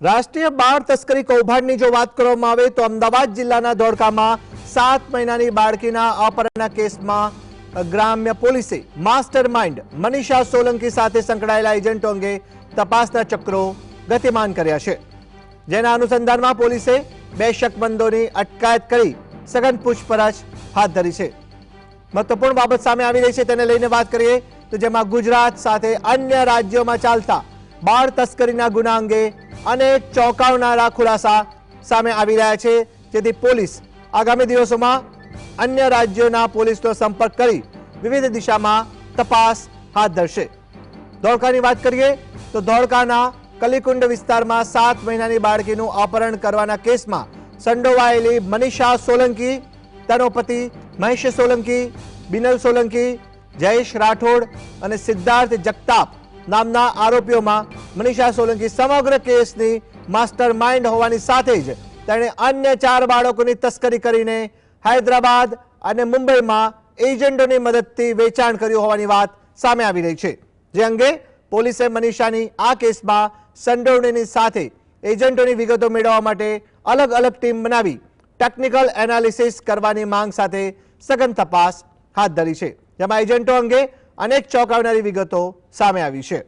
રાષ્ટ્રીય બાળ તસ્કરી કૌભાંડની જો વાત કરવામાં આવે તો અમદાવાદ જિલ્લાના ધોળકામાં 7 મહિનાની બાળકીના અપહરણના કેસમાં ગ્રામ્ય પોલીસે માસ્ટર માઇન્ડ મનીષા સોલંકી સાથે સંકળાયેલા એજન્ટો અંગે તપાસના ચક્રો ગતિમાન કર્યા છે, જેના અનુસંધાનમાં પોલીસે 2 શકમંદોની અટકાયત કરી સઘન પૂછપરછ હાથ ધરી છે। મહત્વપૂર્ણ બાબત સામે આવી રહી છે, તેને લઈને વાત કરીએ તો જેમાં ગુજરાત સાથે અન્ય રાજ્યોમાં ચાલતા બાળ તસ્કરીના ગુના અંગે અનેક ચોંકાવનારા ખુલાસા સામે આવી રહ્યા છે, જેથી પોલીસ આગામી દિવસોમાં અન્ય રાજ્યોના પોલીસનો સંપર્ક કરી વિવિધ દિશામાં તપાસ હાથ ધરશે। ધોળકાની વાત કરીએ તો ધોળકાના કલીકુંડ વિસ્તારમાં 7 મહિનાની બાળકીનું અપહરણ કરવાના કેસમાં સંડોવાયેલી મનીષા સોલંકી, તેનો પતિ મહેશ સોલંકી, બિનલ સોલંકી, જયેશ રાઠોડ અને સિદ્ધાર્થ જગતાપ નામના આરોપીઓમાં મનીષા સોલંકી સમગ્ર કેસની માસ્ટર માઇન્ડ હોવાની સાથે જ તેણે અન્ય 4 બાળકોની તસ્કરી કરીને હૈદરાબાદ અને મુંબઈમાં એજન્ટોની મદદથી વેચાણ કર્યું હોવાની વાત સામે આવી રહી છે, જે અંગે પોલીસે મનીષાની આ કેસમાં સંડોવણીની સાથે એજન્ટોની વિગતો મેળવવા માટે અલગ અલગ ટીમ બનાવી ટેકનિકલ એનાલિસિસ કરવાની માંગ સાથે સઘન તપાસ હાથ ધરી છે, જેમાં એજન્ટો અંગે અનેક ચોંકાવનારી વિગતો સામે આવી છે।